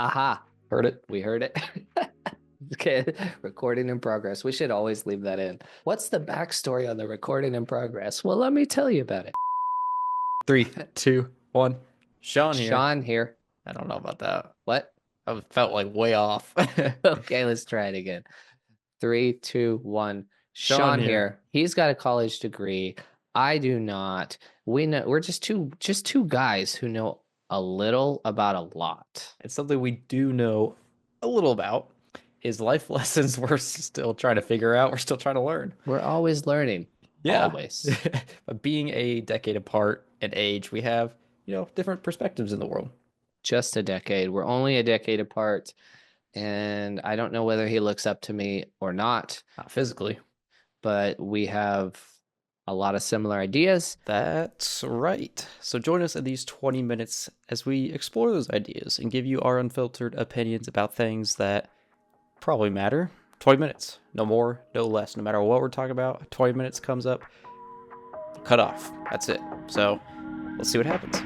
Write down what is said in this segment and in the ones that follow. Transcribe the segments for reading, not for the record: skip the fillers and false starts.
Aha, Heard it? we heard it. Okay, recording in progress. We should always leave that in. What's the backstory on the recording in progress? Well, let me tell you about it. Three, two, one. Sean here. Shawn here. I don't know about that. What? I felt like way off. Okay, let's try it again. Three, two, one. Sean Shawn here. here. He's got a college degree. I do not. We're just two guys who know a little about a lot. It's something we do know a little about is life lessons we're still trying to figure out. We're still trying to learn. We're always learning. Yeah. Always. But being a decade apart in age, we have, different perspectives in the world. Just a decade. We're only a decade apart. And I don't know whether he looks up to me or not, Not physically. but we have a lot of similar ideas. That's right. So join us in these 20 minutes as we explore those ideas and give you our unfiltered opinions about things that probably matter. 20 minutes. No more, no less. No matter what we're talking about, 20 minutes comes up, cut off. That's it. So let's see what happens.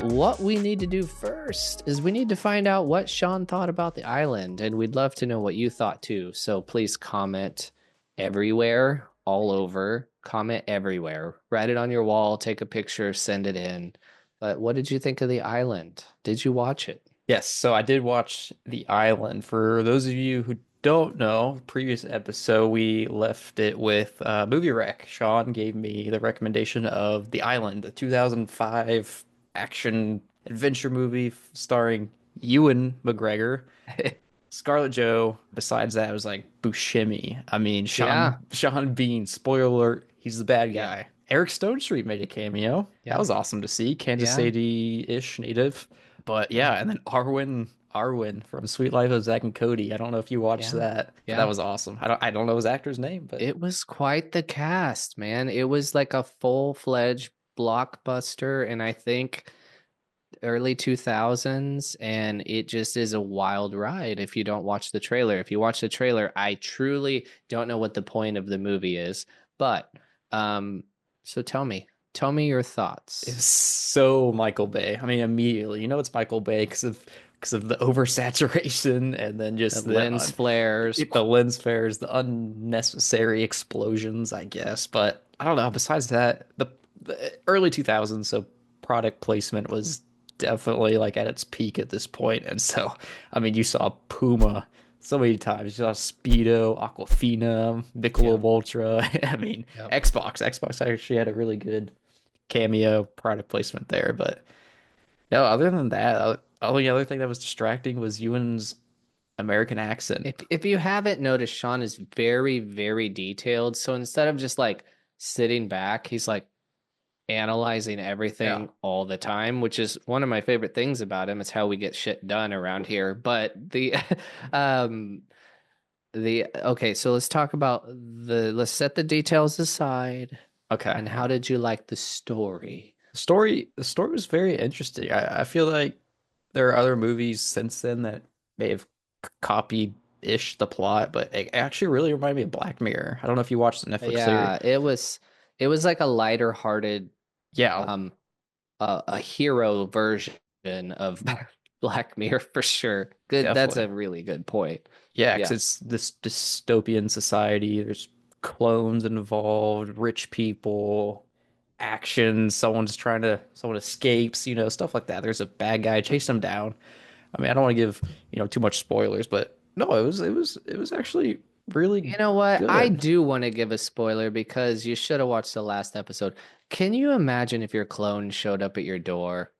What we need to do first is we need to find out what Shawn thought about the island, and we'd love to know what you thought too. So please comment everywhere, all over, comment everywhere. Write it on your wall, take a picture, send it in. But what did you think of the island? Did you watch it? Yes, so I did watch The Island. For those of you who don't know, previous episode we left it with movie rec. Sean gave me the recommendation of The Island, the 2005 action adventure movie starring Ewan McGregor, Scarlett Joe. Besides that, it was like Buscemi. I mean, Yeah. Sean Bean. Spoiler alert, he's the bad Yeah. guy. Eric Stone Street made a cameo. Yeah. That was awesome to see. Kansas Yeah. City-ish native. But yeah, and then Arwen from Sweet Life of Zack and Cody. I don't know if you watched Yeah. that, but Yeah. that was awesome. I don't know his actor's name, but It was quite the cast, man. It was like a full-fledged blockbuster, and I think early 2000s, and it just is a wild ride if you don't watch the trailer. If you watch the trailer, I truly don't know what the point of the movie is, but so tell me your thoughts. it's so Michael Bay. I mean, immediately, it's Michael Bay because of the oversaturation and then just The lens flares. the lens flares, the unnecessary explosions, I guess. But I don't know. Besides that, the early 2000s, so product placement was definitely like at its peak at this point. And so, I mean, you saw Puma so many times. You saw Speedo, Aquafina, Michelob Ultra. I mean, Yep. Xbox actually had a really good cameo product placement there. But no, other than that, the only other thing that was distracting was Ewan's American accent. If you haven't noticed, Shawn is very, very detailed. So instead of just like sitting back, he's like analyzing everything Yeah. all the time, which is one of my favorite things about him. It's how we get shit done around here. But um okay, so let's talk about let's set the details aside. Okay. And how did you like the story? The story was very interesting. I feel like there are other movies since then that may have copied-ish the plot, but it actually really reminded me of Black Mirror. I don't know if you watched the Netflix series. Yeah, it was like a lighter hearted Yeah, a hero version of Black Mirror for sure. Good, that's a definitely. really good point. Yeah, because Yeah. it's this dystopian society. There's clones involved, rich people, action. Someone escapes, stuff like that. There's a bad guy, chase him down. I mean, I don't want to give, too much spoilers, but no, it was actually really You know what? I good. do want to give a spoiler because you should have watched the last episode. Can you imagine if your clone showed up at your door?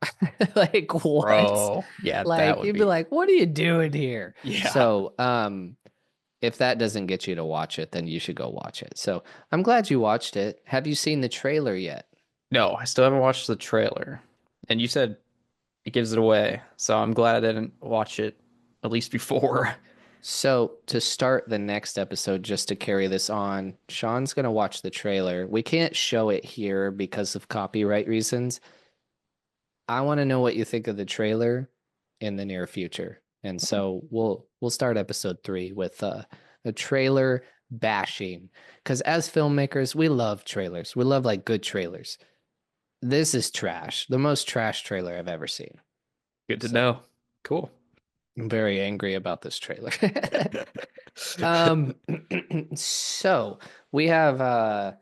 Like what? Bro, yeah, that Like would you'd be be, like, "What are you doing here?" yeah. So, if that doesn't get you to watch it, then you should go watch it. So, I'm glad you watched it. Have you seen the trailer yet? No, I still haven't watched the trailer. And you said it gives it away, so I'm glad I didn't watch it at least before. So, to start the next episode, just to carry this on, Shawn's gonna watch the trailer. We can't show it here because of copyright reasons. I want to know what you think of the trailer in the near future. And so we'll start episode 3 with a trailer bashing because as filmmakers, we love trailers. We love like good trailers. This is trash. The most trash trailer I've ever seen. Good to So know. Cool. I'm very angry about this trailer. Um, so we have a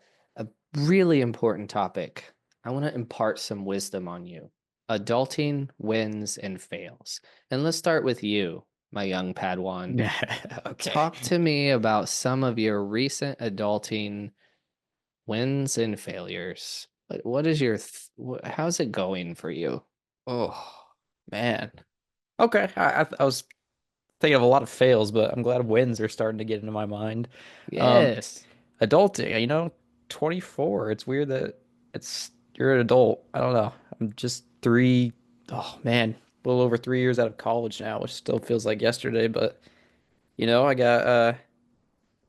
really important topic. I want to impart some wisdom on you. Adulting wins and fails. And let's start with you, my young Padawan. Okay. Talk to me about some of your recent adulting wins and failures. What is your how's it going for you? Oh, man. Okay. I was thinking of a lot of fails, but I'm glad wins are starting to get into my mind. Um, Yes. Adulting, 24. It's weird that you're an adult. I don't know. I'm just oh man, a little over 3 years out of college now, which still feels like yesterday, but I got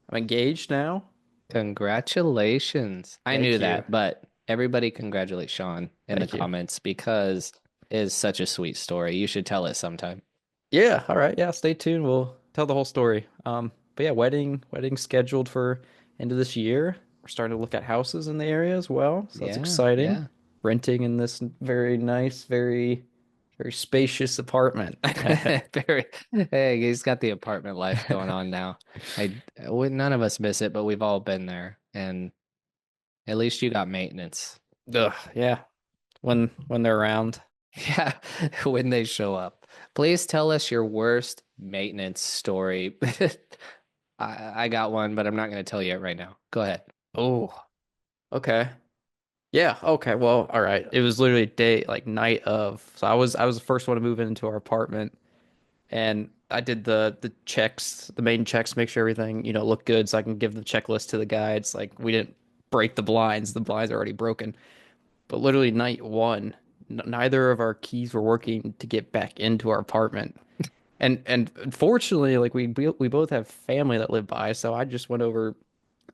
I'm engaged now. Congratulations. I knew Thank you. that, but everybody congratulate Sean in the Thank you. comments because it's such a sweet story. You should tell it sometime. Yeah, all right. Yeah, stay tuned. We'll tell the whole story. But yeah, wedding scheduled for end of this year. We're starting to look at houses in the area as well, so that's Yeah, exciting. yeah. Renting in this very nice, very spacious apartment. Very, hey, he's got the apartment life going on now. None of us miss it, but we've all been there. And at least you got maintenance. Ugh, yeah. When they're around. Yeah, when they show up. Please tell us your worst maintenance story. I got one, but I'm not going to tell you it right now. Go ahead. Oh, okay. Yeah, okay. Well, all right. It was literally night of. So I was the first one to move into our apartment. And I did the checks, the main checks, make sure everything, looked good so I can give the checklist to the guy. It's like we didn't break the blinds. The blinds are already broken. But literally night one, neither of our keys were working to get back into our apartment. And unfortunately, like we both have family that live by, so I just went over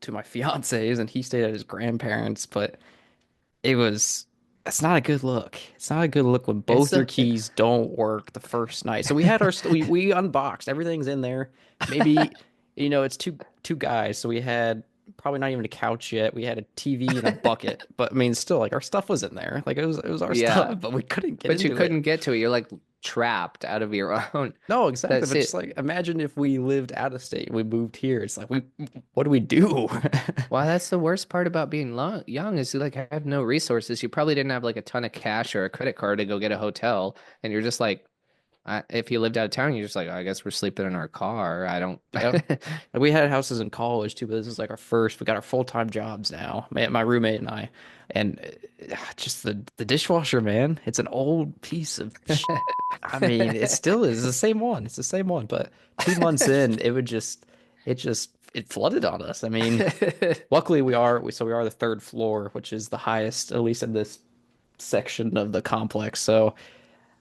to my fiance's and he stayed at his grandparents, but it was that's not a good look. It's not a good look when It's both your a keys don't work the first night. So we had we unboxed, everything's in there. Maybe it's two guys, so we had probably not even a couch yet. We had a TV and a bucket, but I mean, still, like our stuff was in there. Like it was our yeah, stuff, but we couldn't get but you into it. couldn't get to it. You're like trapped out of your own. No, exactly. That's But just it. like imagine if we lived out of state, we moved here. It's like what do we do? Well, that's the worst part about being young is you like have no resources. You probably didn't have like a ton of cash or a credit card to go get a hotel, and you're just like, if you lived out of town, you're just like, I guess we're sleeping in our car. I don't. Yep. Like we had houses in college too, but this is like our first. We got our full-time jobs now, my roommate and I, and just the dishwasher, man. It's an old piece of. I mean, it still is the same one. It's the same one, but 2 months in, it flooded on us. I mean, luckily we are the third floor, which is the highest, at least in this section of the complex. So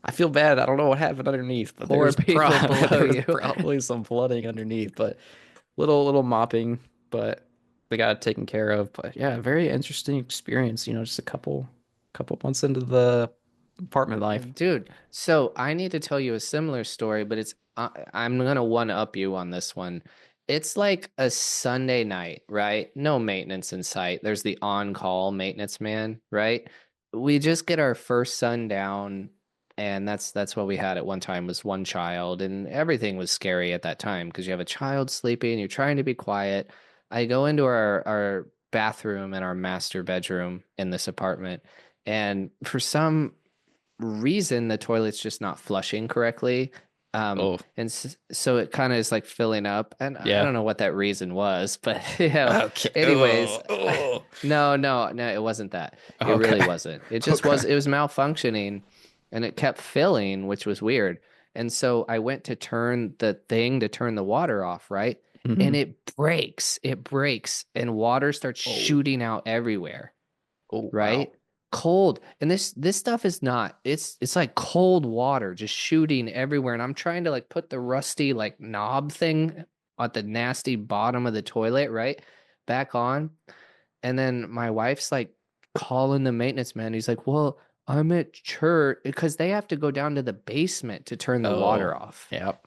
I feel bad. I don't know what happened underneath, but Poor people below there was you. probably some flooding underneath, but little mopping, but they got it taken care of. But yeah, very interesting experience, just a couple months into the apartment life. Dude, so I need to tell you a similar story, but I'm gonna one up you on this one. It's like a Sunday night, right? No maintenance in sight. There's the on-call maintenance man, right? We just get our first son down, and that's what we had at one time was one child, and everything was scary at that time because you have a child sleeping, you're trying to be quiet. I go into our bathroom and our master bedroom in this apartment, and for some reason the toilet's just not flushing correctly. Oh, So it kind of is like filling up, and I yeah. don't know what that reason was, but Okay. anyways, Oh, oh. no, it wasn't that. It really Okay. wasn't. It just Okay. it was malfunctioning, and it kept filling, which was weird. And so I went to turn the thing to turn the water off, right? Hmm. And it breaks, and water starts Oh, shooting out everywhere, oh, wow. right? Cold. And this stuff is not, it's like cold water just shooting everywhere. And I'm trying to like put the rusty like knob thing at the nasty bottom of the toilet, right? Back on. And then my wife's like calling the maintenance man. He's like, well, I'm at church because they have to go down to the basement to turn the Oh, water off. yep.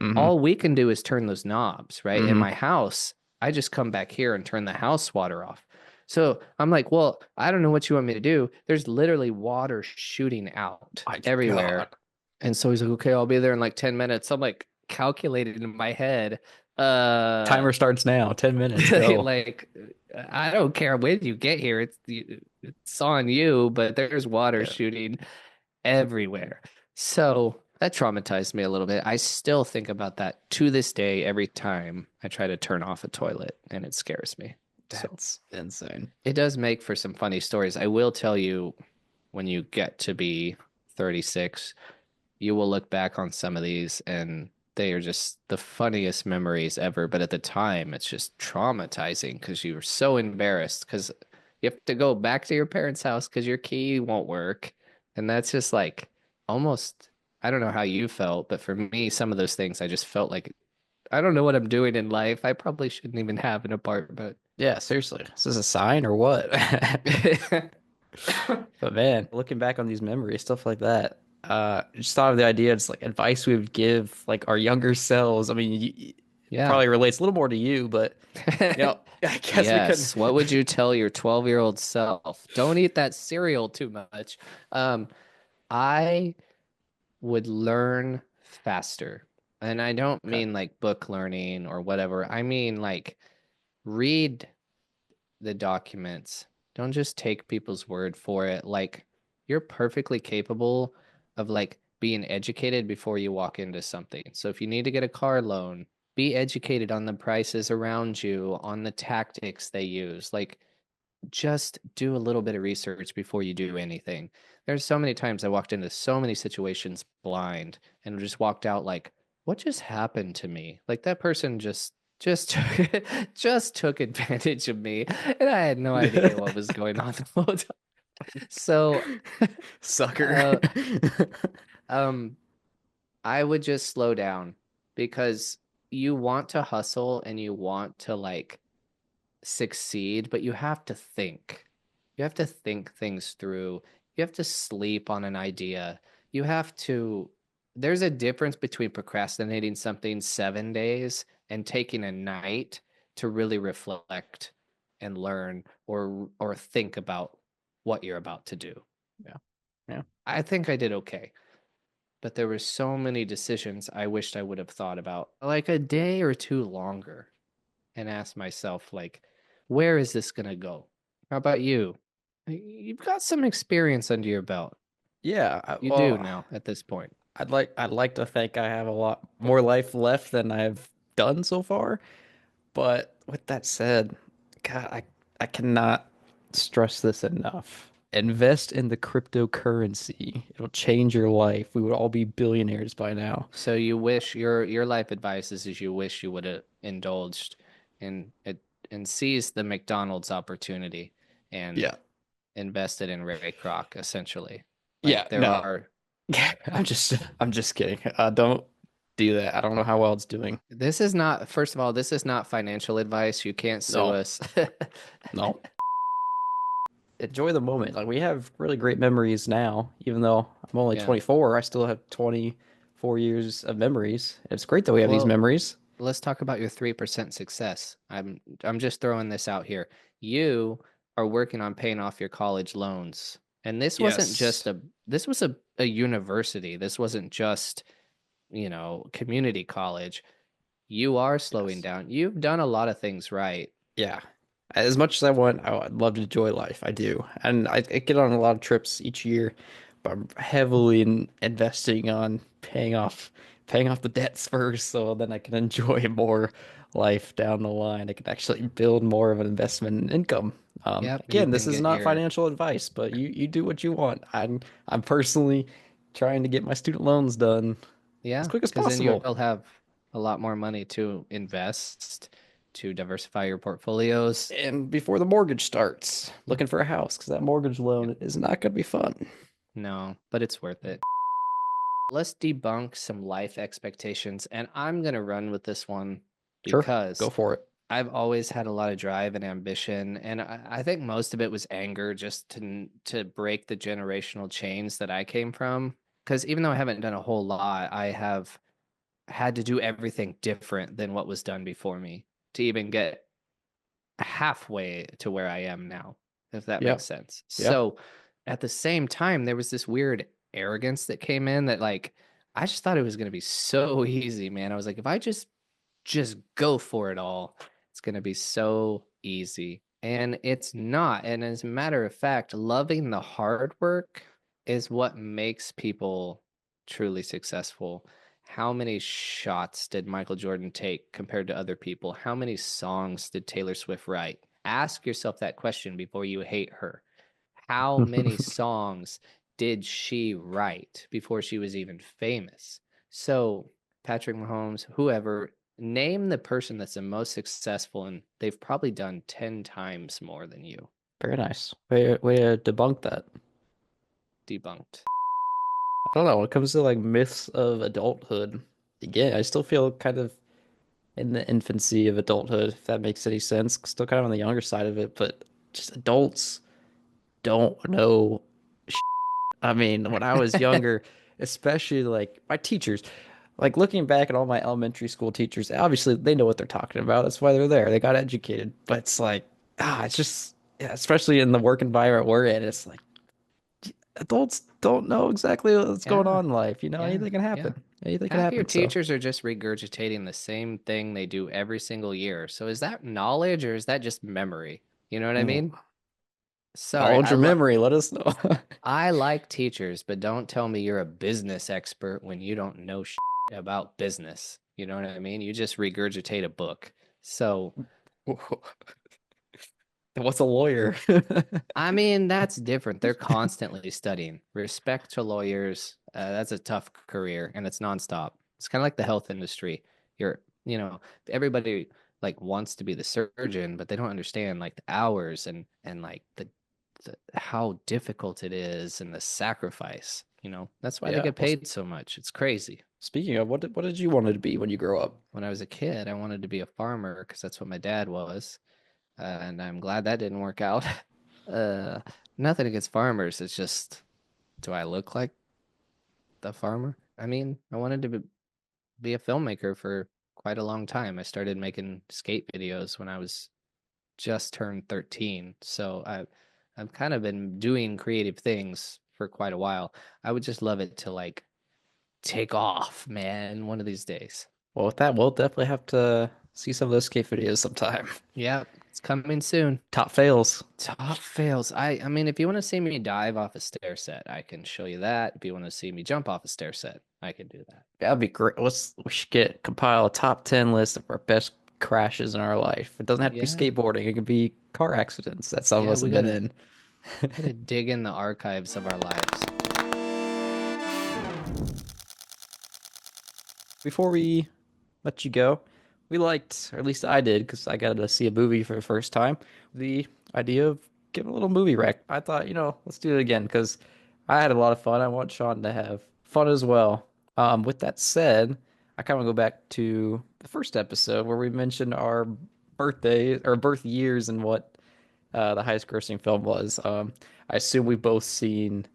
Hmm. All we can do is turn those knobs, right? In Hmm. my house, I just come back here and turn the house water off. So I'm like, well, I don't know what you want me to do. There's literally water shooting out My everywhere. God. And so he's like, okay, I'll be there in like 10 minutes. I'm like calculating in my head, uh, Timer starts now. 10 minutes. Go. like I don't care when you get here. It's on you, but there's water Yeah. shooting everywhere. So that traumatized me a little bit. I still think about that to this day every time I try to turn off a toilet and it scares me. So That's insane. it does make for some funny stories. I will tell you when you get to be 36, you will look back on some of these and they are just the funniest memories ever. But at the time, it's just traumatizing because you were so embarrassed because you have to go back to your parents' house because your key won't work. And that's just like almost, I don't know how you felt, but for me, some of those things, I just felt like I don't know what I'm doing in life. I probably shouldn't even have an apartment. Yeah, seriously. Is this a sign or what? But man, looking back on these memories, stuff like that, just thought of the idea, it's like advice we would give like our younger selves. I mean, it Yeah. probably relates a little more to you, but I guess we could. Yes. What would you tell your 12-year-old self? Don't eat that cereal too much. Um, I would learn faster. And I don't Okay. mean like book learning or whatever. I mean like read the documents. Don't just take people's word for it. Like you're perfectly capable of like being educated before you walk into something. So if you need to get a car loan, be educated on the prices around you, on the tactics they use. Like just do a little bit of research before you do anything. There's so many times I walked into so many situations blind and just walked out like, what just happened to me? Like that person just took just took advantage of me and I had no idea what was going on the whole time. So Sucker. uh um I would just slow down because you want to hustle and you want to like succeed, but you have to think. You have to think things through. You have to sleep on an idea. You have to, there's a difference between procrastinating something 7 days and taking a night to really reflect and learn or think about what you're about to do. Yeah. Yeah. I think I did okay, but there were so many decisions I wished I would have thought about like a day or two longer and ask myself, like, where is this going to go? How about you? You've got some experience under your belt. Yeah. You do Well, now at this point. I'd like to think I have a lot more life left than I've done so far. But with that said, God, I cannot stress this enough. Invest in the cryptocurrency. It'll change your life. We would all be billionaires by now. So you wish your life advice is you wish you would have indulged in it and seized the McDonald's opportunity and Yeah. invested in Ray Kroc, essentially. Like Yeah, there no. are I'm just kidding. Don't do that. I don't know how well it's doing. this is not first of all, this is not financial advice. You can't sue No, us. no. Enjoy the moment. Like we have really great memories now, even though I'm only Yeah. 24, I still have 24 years of memories. It's great that we have these Well, memories. let's talk about your 3% success. I'm just throwing this out here. You are working on paying off your college loans. And this wasn't just Yes. a this was a university. This wasn't just, community college. You are slowing Yes. down. You've done a lot of things right. Yeah. As much as I want, I'd love to enjoy life. I do. And I get on a lot of trips each year, but I'm heavily investing on paying off the debts first so then I can enjoy more life down the line. I can actually build more of an investment income. Yep, you Again, this can is get not your financial advice, but you do what you want. I'm personally trying to get my student loans done as yeah, quick as because then possible. you'll have a lot more money to invest, to diversify your portfolios. And before the mortgage starts, looking for a house because that mortgage Yep. loan is not going to be fun. No, but it's worth it. Let's debunk some life expectations. And I'm going to run with this one Sure, go because for it. I've always had a lot of drive and ambition. And I think most of it was anger just to break the generational chains that I came from. Because even though I haven't done a whole lot, I have had to do everything different than what was done before me to even get halfway to where I am now, if that Yeah. makes sense. Yeah. So at the same time, there was this weird arrogance that came in that like I just thought it was gonna be so easy, man. I was like, if I just go for it all, it's gonna be so easy. And it's not. And as a matter of fact, loving the hard work is what makes people truly successful. How many shots did Michael Jordan take compared to other people? How many songs did Taylor Swift write? Ask yourself that question before you hate her. How many songs did she write before she was even famous? So, Patrick Mahomes, whoever, name the person that's the most successful, and they've probably done 10 times more than you. Very nice. Way to debunk that. Debunked. I don't know. When it comes to like myths of adulthood, again, I still feel kind of in the infancy of adulthood, if that makes any sense. Still kind of on the younger side of it, but just adults don't know. I mean, when I was younger, especially like my teachers, like looking back at all my elementary school teachers, obviously they know what they're talking about. That's why they're there. They got educated. But it's like, it's just, yeah, especially in the work environment we're in, it's like adults don't know exactly what's going Yeah, on in life. yeah, Anything can yeah. happen. Anything can Half your happen. So, teachers are just regurgitating the same thing they do every single year. So is that knowledge or is that just memory? You know what I mm, mean? Sorry, knowledge or memory, let us know. I like teachers, but don't tell me you're a business expert when you don't know shit about business. You know what I mean? You just regurgitate a book. So, What's a lawyer? I mean, that's different. They're constantly studying. Respect to lawyers. That's a tough career and it's nonstop. It's kind of like the health industry. Everybody like wants to be the surgeon, but they don't understand like the hours and like the how difficult it is and the sacrifice. That's why they Yeah. get Well, paid so much. It's crazy. speaking of, what did you want to be when you grow up? When I was a kid, I wanted to be a farmer because that's what my dad was. And I'm glad that didn't work out. Uh, Nothing against farmers. It's just, do I look like the farmer? I mean, I wanted to be a filmmaker for quite a long time. I started making skate videos when I was just turned 13. So I've kind of been doing creative things for quite a while. I would just love it to like take off, man, one of these days. Well, with that, we'll definitely have to see some of those skate videos sometime. Yep, it's coming soon. Top fails. Top fails. I mean, if you want to see me dive off a stair set, I can show you that. If you want to see me jump off a stair set, I can do that. That'd be great. We should compile a top 10 list of our best crashes in our life. It doesn't have to be Yeah. skateboarding. It could be car accidents that some of Yeah, us we have been gotta in. gotta dig in the archives of our lives. Before we let you go, we liked, or at least I did, because I got to see a movie for the first time, the idea of giving a little movie rec. I thought, let's do it again because I had a lot of fun. I want Sean to have fun as well. With that said, I kind of go back to the first episode where we mentioned our birthday or birth years and what the highest grossing film was. I assume we've both seen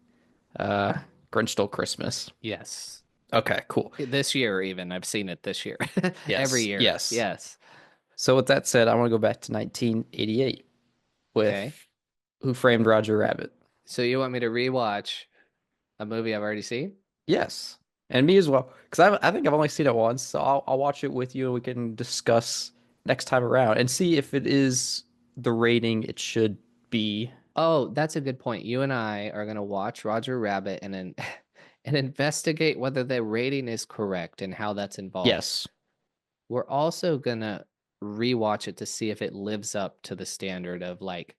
uh, Grinch Stole Christmas. Yes. Okay, cool. This year, even. I've seen it this year. Every Yes, year. yes. Yes. So with that said, I want to go back to 1988 with Okay. Who Framed Roger Rabbit. So you want me to rewatch a movie I've already seen? Yes, and me as well, because I think I've only seen it once, so I'll watch it with you and we can discuss next time around and see if it is the rating it should be. Oh, that's a good point. You and I are gonna watch Roger Rabbit and then and investigate whether the rating is correct and how that's involved. Yes, We're also gonna rewatch it to see if it lives up to the standard of like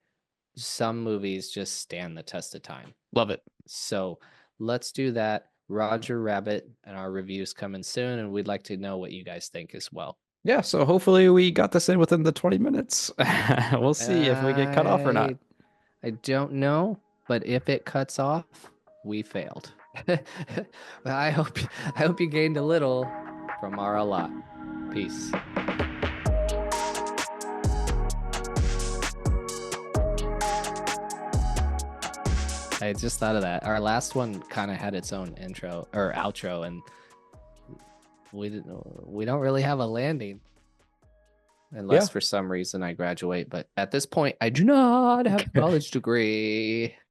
some movies just stand the test of time. love it. So let's do that. Roger Rabbit and our reviews coming soon, and we'd like to know what you guys think as well. Yeah, so hopefully we got this in within the 20 minutes. We'll see if we get cut off or not. I I don't know, but if it cuts off, we failed. But I hope you gained a little from our a lot. Peace. I just thought of that. Our last one kind of had its own intro or outro, and we don't really have a landing. unless Yeah. for some reason I graduate. But at this point, I do not have a college degree.